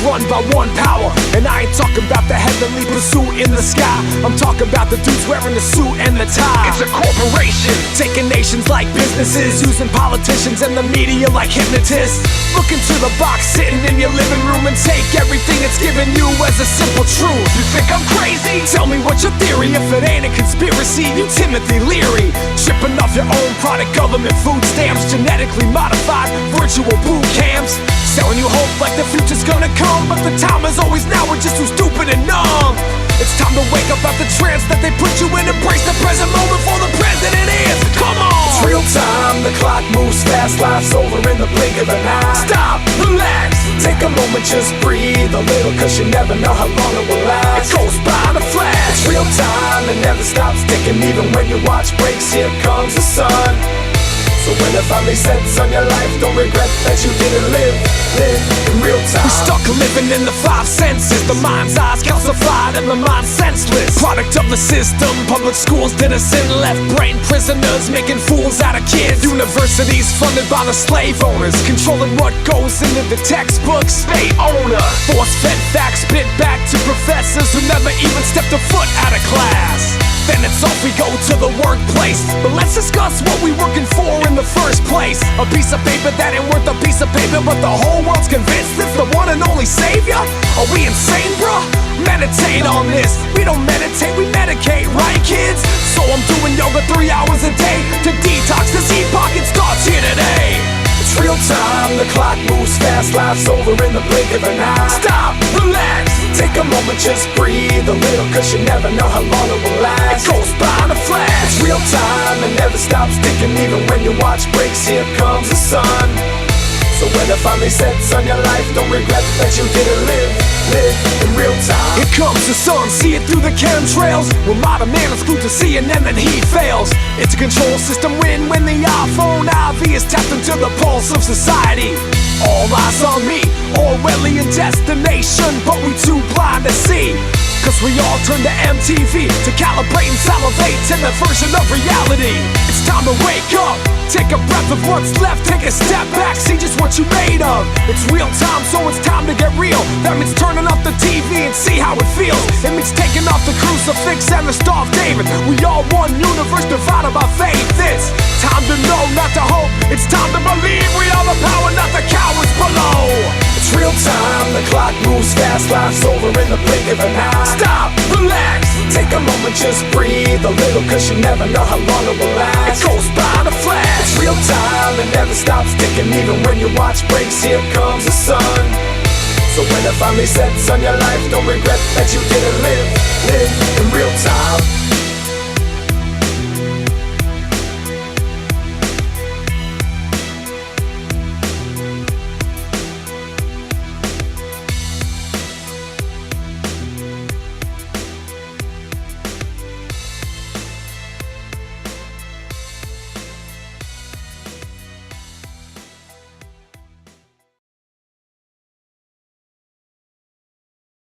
run by one power. And I ain't talking about the heavenly pursuit in the sky. I'm talking about the dudes wearing the suit and the tie. It's a corporation, taking nations like businesses, using politicians and the media like hypnotists. Look into the box sitting in your living room and take everything it's given you as a simple truth. You think I'm crazy? Tell me what's your theory. If it ain't a conspiracy, you Timothy Leary. Shipping off your own product, government food stamps, genetically modified virtual boot camps. Selling you hope like the future's gonna come, but the time is always now, we're just too stupid and numb. It's time to wake up out the trance that they put you in. Embrace the present moment for the president is. Come on! It's real time, the clock moves fast, life's over in the blink of an eye. Stop, relax, take a moment, just breathe a little, cause you never know how long it will last. It goes by in a flash. It's real time, it never stops ticking, even when your watch breaks, here comes the sun. So when it finally sets on your life, don't regret that you didn't live in real time. We're stuck living in the five senses, the mind's eyes calcified and the mind senseless. Product of the system, public schools did us in, left brain prisoners making fools out of kids. Universities funded by the slave owners, controlling what goes into the textbooks. State owner, force-fed facts spit back to professors who never even stepped a foot out of class. Then it's off we go to the workplace, but let's discuss what we working for in the first place. A piece of paper that ain't worth a piece of paper, but the whole world's convinced it's the one and only savior? Are we insane, bruh? Meditate on this. We don't meditate, we medicate, right kids? So I'm doing yoga 3 hours a day to detox this epoch, it starts here today. It's real time, the clock moves fast, life's over in the blink of an eye. Stop, relax, take a moment, just breathe a little, cause you never know how long it will last. It goes by in a flash. It's real time, it never stops ticking, even when your watch breaks, here comes the sun. So when it finally sets on your life, don't regret that you didn't live in real time. Here comes the sun, see it through the chemtrails. Well, modern man is glued to CNN and he fails. It's a control system win when the iPhone IV is tapped into the pulse of society. All eyes on me, Orwellian destination, but we too blind to see. Cause we all turn to MTV to calibrate and salivate in the version of reality. It's time to wake up, take a breath of what's left, take a step back, see just what you made of. It's real time, so it's time to get real. That means turning off the TV and see how it feels. It means taking off the crucifix and the Star of David. We all one universe divided by faith. It's time to know, not to hope. It's time to believe we are the power, not the cowards below. It's real time, the clock moves fast, life's over in the blink of an eye. Stop, relax, take a moment, just breathe a little, cause you never know how long it will last. It goes by in a flash. It's real time, it never stops ticking, even when your watch breaks, here comes the sun. So when it finally sets on your life, don't regret that you didn't live in real time.